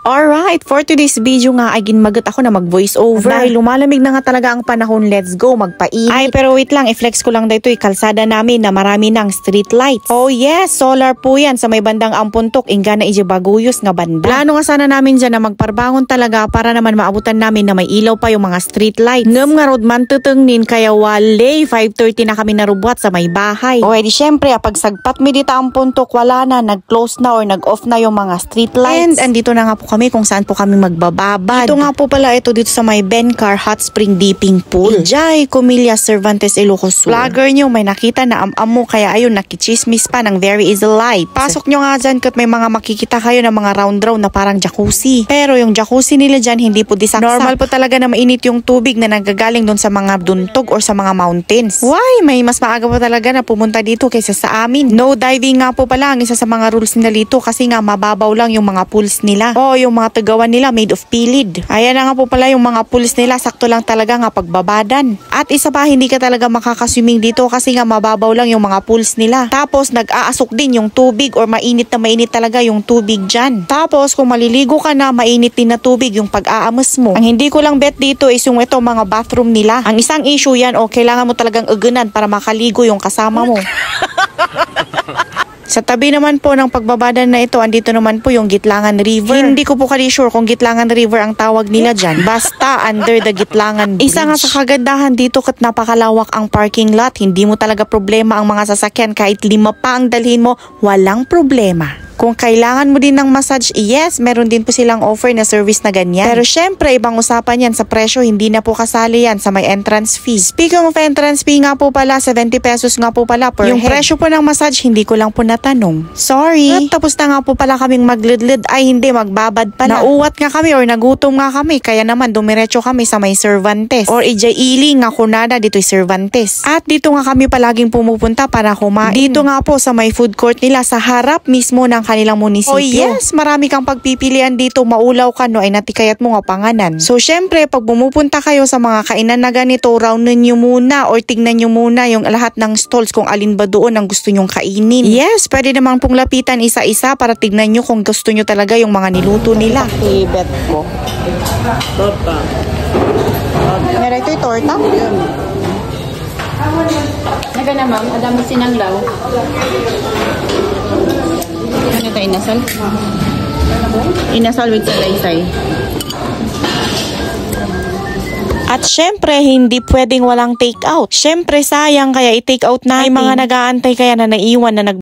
Alright, for today's video nga ay ginmagat ako na mag-voice over. Dahil lumalamig na nga talaga ang panahon, let's go, magpainit. Ay, pero wait lang, i-flex ko lang dito, kalsada namin na marami ng street lights. Oh yes, solar po yan sa may bandang Ampuntok, ingga na Baguyos nga banda. Plano nga sana namin dyan na magparbangon talaga para naman maabutan namin na may ilaw pa yung mga street lights. Ngam nga road man tutungnin, kaya wale, 5:30 na kami narubwat sa may bahay. O edi syempre, pag sagpat mi dito Ampuntok, wala na, nag-close na or nag-off na yung mga street lights. And andito na nga po kami kung saan po kami magbababad. Ito nga po pala, ito dito sa may Bencar Hot Spring Dipping Pool. Ijay, Comillas, Cervantes, Ilocos Sur. Vlogger nyo, may nakita na am-am mo, kaya ayun, nakichismis pa ng very easy light. Pasok nyo nga dyan kat may mga makikita kayo ng mga round-round na parang jacuzzi. Pero yung jacuzzi nila dyan, hindi po disaksak. Normal po talaga na mainit yung tubig na nanggagaling doon sa mga duntog or sa mga mountains. Why? May mas maaga po talaga na pumunta dito kaysa sa amin. No diving nga po pala ang isa sa mga rules nila dito kasi nga mababaw lang yung mga pools nila. O yung mga tagawan nila made of pilid. Ayan na nga po pala yung mga pools nila, sakto lang talaga nga pagbabadan. At isa pa, hindi ka talaga makakaswimming dito kasi nga mababaw lang yung mga pools nila. Tapos nag-aasok din yung tubig or mainit na mainit talaga yung tubig dyan. Tapos kung maliligo ka na, mainit din na tubig yung pag-aamos mo. Ang hindi ko lang bet dito is yung ito mga bathroom nila. Ang isang issue yan, o kailangan mo talagang ugunan para makaligo yung kasama mo. Sa tabi naman po ng pagbabadan na ito, andito naman po yung Gitlangan River. Hindi ko po kali sure kung Gitlangan River ang tawag nila dyan. Basta under the Gitlangan Bridge. Isa nga sa kagandahan dito kat napakalawak ang parking lot. Hindi mo talaga problema ang mga sasakyan. Kahit 5 pa ang dalhin mo, walang problema. Kung kailangan mo din ng massage, yes, meron din po silang offer na service na ganyan. Pero syempre, ibang usapan yan sa presyo, hindi na po kasali yan sa may entrance fee. Speaking of entrance fee nga po pala, 70 pesos nga po pala per yung head. Presyo po ng massage, hindi ko lang po natanong. Sorry. At tapos na nga po pala kaming maglidlid, ay hindi, magbabad pala. Nauwat nga kami or nagutom nga kami, kaya naman dumiretso kami sa may Cervantes. Or Ili nga kunada, dito'y Cervantes. At dito nga kami palaging pumupunta para kumain. Dito nga po sa may food court nila, sa harap mismo ng kanilang munisipyo. Oh yes, marami kang pagpipilian dito, maulaw ka no, ay natikayat mo nga panganan. So syempre, pag bumupunta kayo sa mga kainan na ganito, roundin nyo muna or tignan nyo muna yung lahat ng stalls kung alin ba doon ang gusto nyong kainin. Yes, pwede naman pong lapitan isa-isa para tignan nyo kung gusto nyo talaga yung mga niluto nila. I-bet ko. Torta. Meron ito yung torta? Naga na ma'am, adami sinanglaw. Ano ito, inasal? Inasal with salaysay. At syempre, hindi pwedeng walang take out. Syempre, sayang kaya i-take out na. May mga nag-aantay kaya na naiwan na